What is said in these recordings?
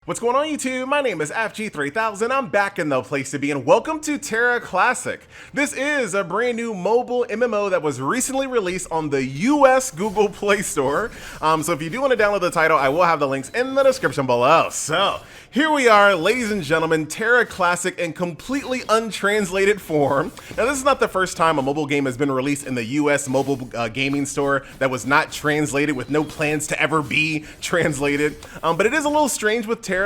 What's going on YouTube? My name is FG3000. I'm back in the place to be and welcome to Tera Classic. This is a brand new mobile MMO that was recently released on the US Google Play Store. So if you do want to download the title, I will have the links in the description below. So here we are, ladies and gentlemen, Tera Classic in completely untranslated form. Now this is not the first time a mobile game has been released in the US mobile gaming store that was not translated with no plans to ever be translated. But it is a little strange with Tera.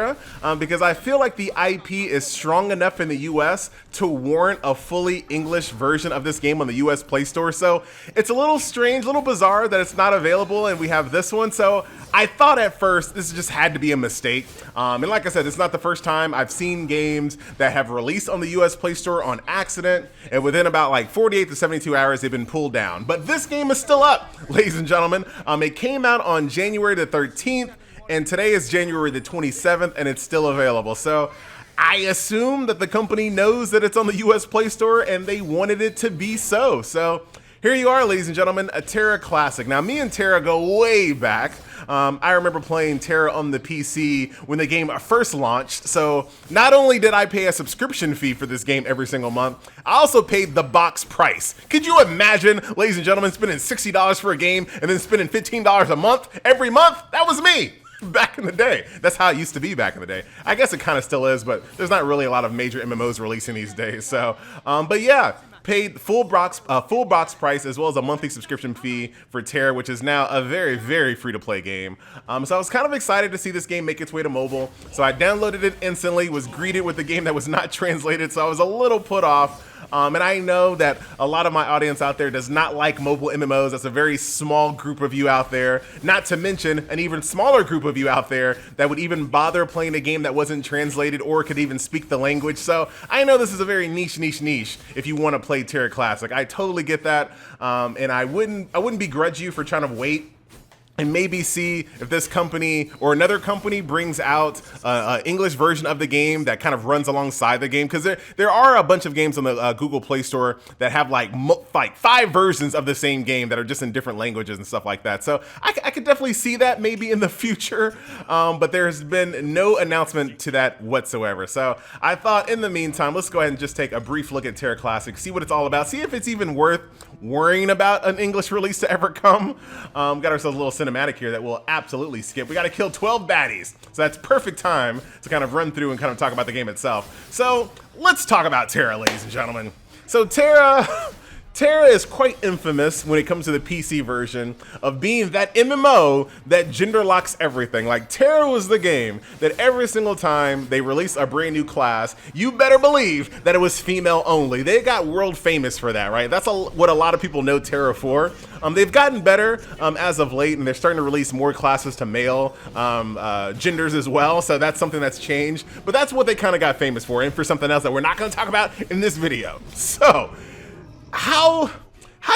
Because I feel like the IP is strong enough in the US to warrant a fully English version of this game on the US Play Store. So it's a little strange, a little bizarre that it's not available and we have this one. So I thought at first this just had to be a mistake. And like I said, it's not the first time I've seen games that have released on the US Play Store on accident, and within about like 48 to 72 hours they've been pulled down. But this game is still up, ladies and gentlemen. It came out on January the 13th. And today is January the 27th and it's still available. So I assume that the company knows that it's on the US Play Store and they wanted it to be so. So here you are, ladies and gentlemen, a Tera Classic. Now me and Tera go way back. I remember playing Tera on the PC when the game first launched. So not only did I pay a subscription fee for this game every single month, I also paid the box price. Could you imagine, ladies and gentlemen, spending $60 for a game and then spending $15 a month every month? That was me. Back in the day. That's how it used to be back in the day. I guess it kind of still is, but there's not really a lot of major MMOs releasing these days. So, but yeah, paid full box price as well as a monthly subscription fee for Tera, which is now a very, very free-to-play game. So I was kind of excited to see this game make its way to mobile. So I downloaded it instantly, was greeted with the game that was not translated, so I was a little put off. And I know that a lot of my audience out there does not like mobile MMOs. That's a very small group of you out there, not to mention an even smaller group of you out there that would even bother playing a game that wasn't translated or could even speak the language. So I know this is a very niche if you want to play Tera Classic. I totally get that. And I wouldn't begrudge you for trying to wait and maybe see if this company or another company brings out an English version of the game that kind of runs alongside the game. Because there are a bunch of games on the Google Play Store that have like 5 versions of the same game that are just in different languages and stuff like that. So I could definitely see that maybe in the future, but there's been no announcement to that whatsoever. So I thought in the meantime, let's go ahead and just take a brief look at Tera Classic, see what it's all about, see if it's even worth worrying about an English release to ever come. Got ourselves a little cinematic here that we'll absolutely skip. We got to kill 12 baddies, so that's perfect time to kind of run through and kind of talk about the game itself. So let's talk about Tera, ladies and gentlemen. So Tera is quite infamous when it comes to the PC version of being that MMO that gender locks everything. Like Tera was the game that every single time they released a brand new class, you better believe that it was female only. They got world famous for that, right? That's what a lot of people know Tera for. They've gotten better as of late, and they're starting to release more classes to male genders as well. So that's something that's changed, but that's what they kind of got famous for, and for something else that we're not going to talk about in this video. So how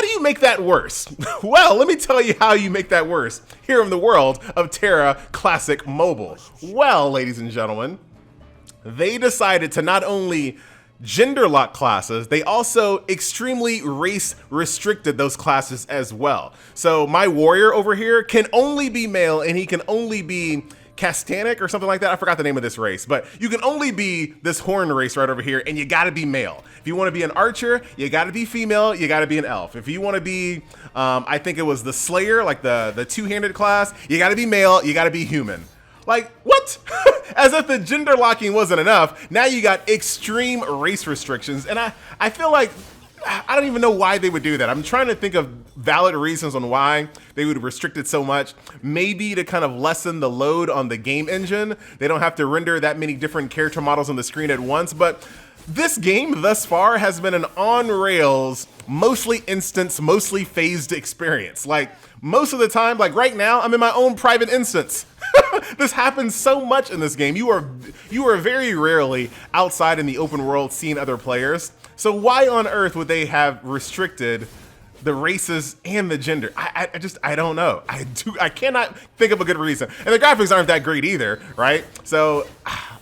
do you make that worse? Well, let me tell you how you make that worse here in the world of Tera Classic Mobile. Well, ladies and gentlemen, they decided to not only gender lock classes, they also extremely race restricted those classes as well. So my warrior over here can only be male and he can only be Castanic or something like that. I forgot the name of this race, but you can only be this horn race right over here, and you gotta be male. If you wanna be an archer, you gotta be female, you gotta be an elf. If you wanna be, I think it was the Slayer, like the two-handed class, you gotta be male, you gotta be human. Like, what? As if the gender locking wasn't enough, now you got extreme race restrictions, and I feel like, I don't even know why they would do that. I'm trying to think of valid reasons on why they would restrict it so much. Maybe to kind of lessen the load on the game engine. They don't have to render that many different character models on the screen at once. But this game thus far has been an on-rails, mostly instance, mostly phased experience. Like most of the time, like right now, I'm in my own private instance. This happens so much in this game. You are very rarely outside in the open world seeing other players. So why on earth would they have restricted the races and the gender? I don't know. I cannot think of a good reason. And the graphics aren't that great either, right? So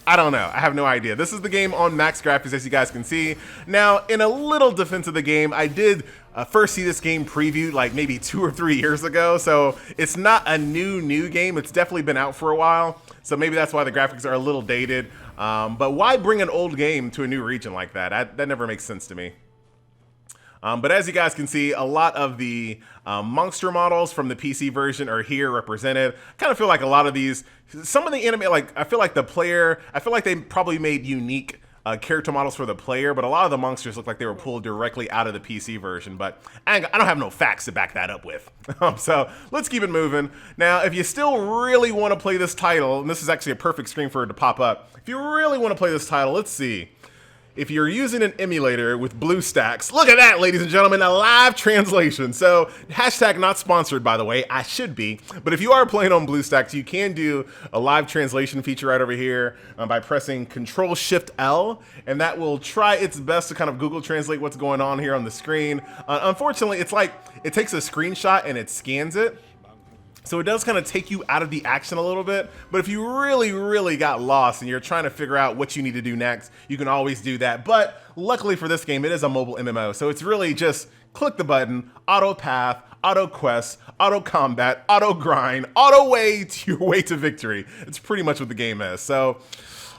I don't know. I have no idea. This is the game on max graphics, as you guys can see. Now, in a little defense of the game, I did first see this game previewed like maybe 2 or 3 years ago. So it's not a new game. It's definitely been out for a while. So maybe that's why the graphics are a little dated. But why bring an old game to a new region like that? That never makes sense to me. But as you guys can see, a lot of the monster models from the PC version are here represented. Kind of feel like a lot of these, some of the anime, like I feel like they probably made unique character models for the player, but a lot of the monsters look like they were pulled directly out of the PC version, but I don't have no facts to back that up with. So let's keep it moving. Now, if you still really want to play this title, and this is actually a perfect screen for it to pop up, if you really want to play this title, let's see. If you're using an emulator with BlueStacks, look at that, ladies and gentlemen, a live translation. So, hashtag not sponsored, by the way, I should be. But if you are playing on BlueStacks, you can do a live translation feature right over here by pressing Control-Shift-L, and that will try its best to kind of Google Translate what's going on here on the screen. Unfortunately, it's like it takes a screenshot and it scans it. So it does kind of take you out of the action a little bit, but if you really got lost and you're trying to figure out what you need to do next, you can always do that. But luckily for this game, it is a mobile MMO, so it's really just click the button, auto path, auto quest, auto combat, auto grind, auto way to your way to victory. It's pretty much what the game is. So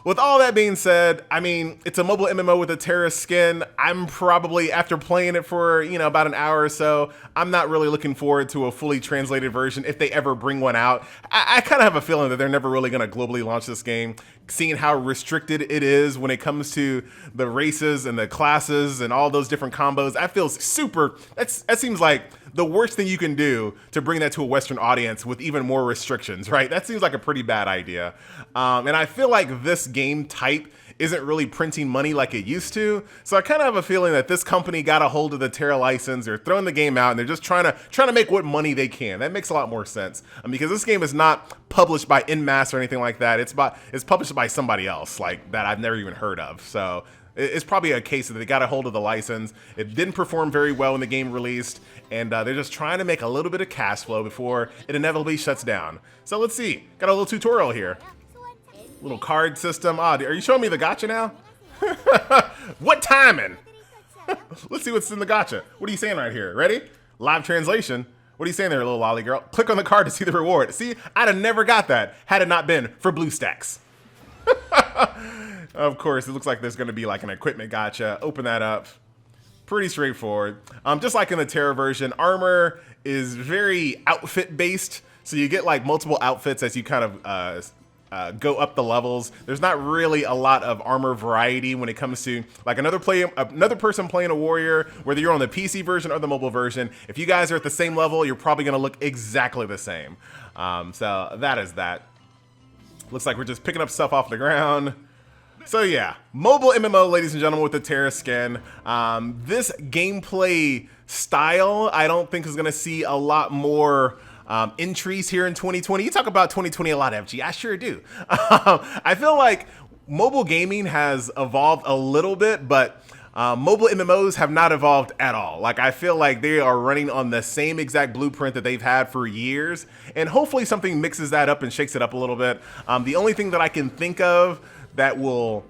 with all that being said, I mean, it's a mobile MMO with a Tera skin. I'm probably, after playing it for, about an hour or so, I'm not really looking forward to a fully translated version if they ever bring one out. I kind of have a feeling that they're never really going to globally launch this game, seeing how restricted it is when it comes to the races and the classes and all those different combos. That feels super, that seems like the worst thing you can do to bring that to a Western audience with even more restrictions, right? That seems like a pretty bad idea. And I feel like this game type isn't really printing money like it used to. So I kind of have a feeling that this company got a hold of the Tera license. They're throwing the game out and they're just trying to make what money they can. That makes a lot more sense because this game is not published by Inmass or anything like that. It's published by somebody else like that I've never even heard of. So it's probably a case that they got a hold of the license. It didn't perform very well when the game released, and they're just trying to make a little bit of cash flow before it inevitably shuts down. So let's see. Got a little tutorial here. Little card system. Are you showing me the gacha now? What timing? Let's see what's in the gacha. What are you saying right here? Ready? Live translation. What are you saying there, little lolly girl? Click on the card to see the reward. See, I'd have never got that had it not been for BlueStacks. Of course, it looks like there's going to be like an equipment gacha. Open that up. Pretty straightforward. Just like in the Tera version, armor is very outfit based. So you get like multiple outfits as you kind of go up the levels. There's not really a lot of armor variety when it comes to like another person playing a warrior, whether you're on the PC version or the mobile version. If you guys are at the same level, you're probably going to look exactly the same. So that is that. Looks like we're just picking up stuff off the ground. So yeah, mobile MMO, ladies and gentlemen, with the Tera skin. This gameplay style, I don't think is going to see a lot more entries here in 2020. You talk about 2020 a lot, FG. I sure do. I feel like mobile gaming has evolved a little bit, but mobile MMOs have not evolved at all. Like, I feel like they are running on the same exact blueprint that they've had for years, and hopefully something mixes that up and shakes it up a little bit. The only thing that I can think of that will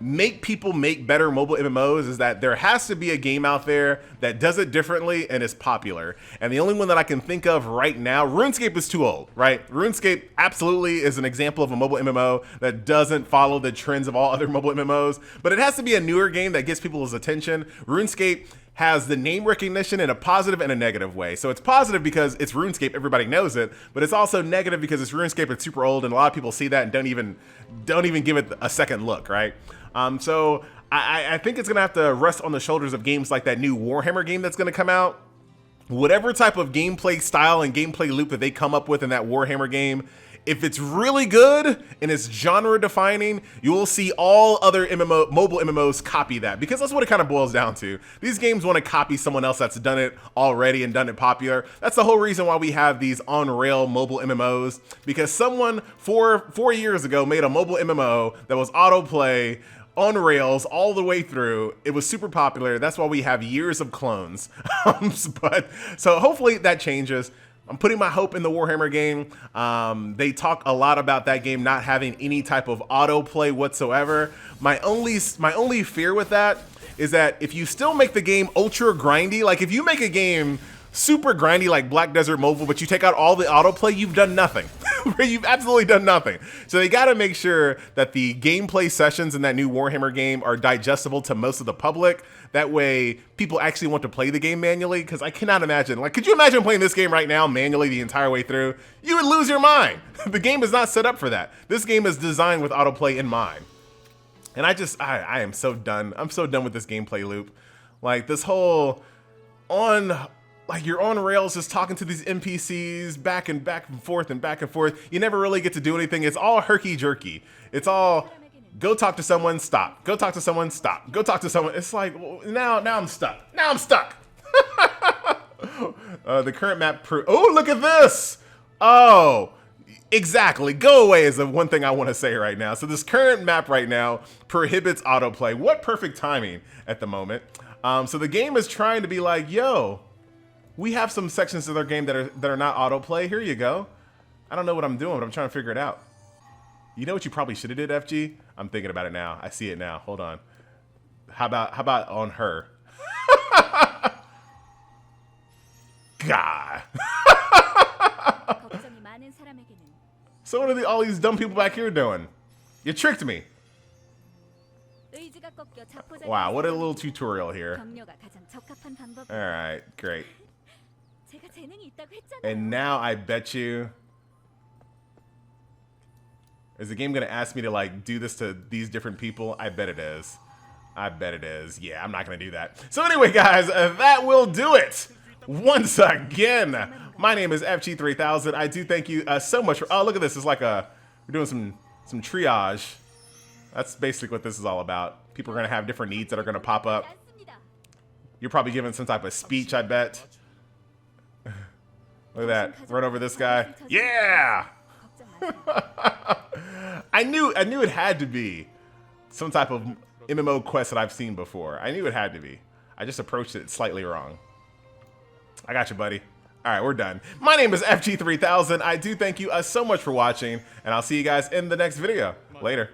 make people make better mobile MMOs is that there has to be a game out there that does it differently and is popular. And the only one that I can think of right now, RuneScape is too old, right? RuneScape absolutely is an example of a mobile MMO that doesn't follow the trends of all other mobile MMOs, but it has to be a newer game that gets people's attention. RuneScape has the name recognition in a positive and a negative way. So it's positive because it's RuneScape, everybody knows it, but it's also negative because it's RuneScape, it's super old, and a lot of people see that and don't even give it a second look, right? So I think it's gonna have to rest on the shoulders of games like that new Warhammer game that's gonna come out. Whatever type of gameplay style and gameplay loop that they come up with in that Warhammer game, if it's really good and it's genre defining, you will see all other mobile MMOs copy that, because that's what it kind of boils down to. These games want to copy someone else that's done it already and done it popular. That's the whole reason why we have these on-rail mobile MMOs, because someone four years ago made a mobile MMO that was autoplay on rails all the way through. It was super popular. That's why we have years of clones. But so hopefully that changes. I'm putting my hope in the Warhammer game. They talk a lot about that game not having any type of autoplay whatsoever. My only fear with that is that if you still make the game ultra grindy, like if you make a game super grindy like Black Desert Mobile, but you take out all the autoplay, you've done nothing. You've absolutely done nothing. So they got to make sure that the gameplay sessions in that new Warhammer game are digestible to most of the public. That way people actually want to play the game manually, because I cannot imagine, like, could you imagine playing this game right now manually the entire way through? You would lose your mind. The game is not set up for that. This game is designed with autoplay in mind. And I am so done. I'm so done with this gameplay loop. Like, this whole like, you're on rails just talking to these NPCs back and forth and back and forth. You never really get to do anything. It's all herky-jerky. It's all go talk to someone, stop. Go talk to someone, stop. Go talk to someone. It's like, well, now I'm stuck. Now I'm stuck. The current map oh, look at this. Oh, exactly. Go away is the one thing I want to say right now. So this current map right now prohibits autoplay. What perfect timing at the moment. So the game is trying to be like, yo, we have some sections of their game that are not autoplay. Here you go. I don't know what I'm doing, but I'm trying to figure it out. You know what you probably should have did, FG? I'm thinking about it now. I see it now. Hold on. How about on her? God. So what are all these dumb people back here doing? You tricked me. Wow, what a little tutorial here. All right, great. And now I bet you, is the game gonna ask me to like do this to these different people? I bet it is. I bet it is. Yeah, I'm not gonna do that. So anyway, guys, that will do it. Once again, my name is FG3000. I do thank you so much for, oh, look at this. It's like we're doing some triage. That's basically what this is all about. People are gonna have different needs that are gonna pop up. You're probably giving some type of speech, I bet. Look at that. Run over this guy. Yeah! I knew it had to be some type of MMO quest that I've seen before. I knew it had to be. I just approached it slightly wrong. I got you, buddy. All right, we're done. My name is FG3000. I do thank you so much for watching, and I'll see you guys in the next video. Later.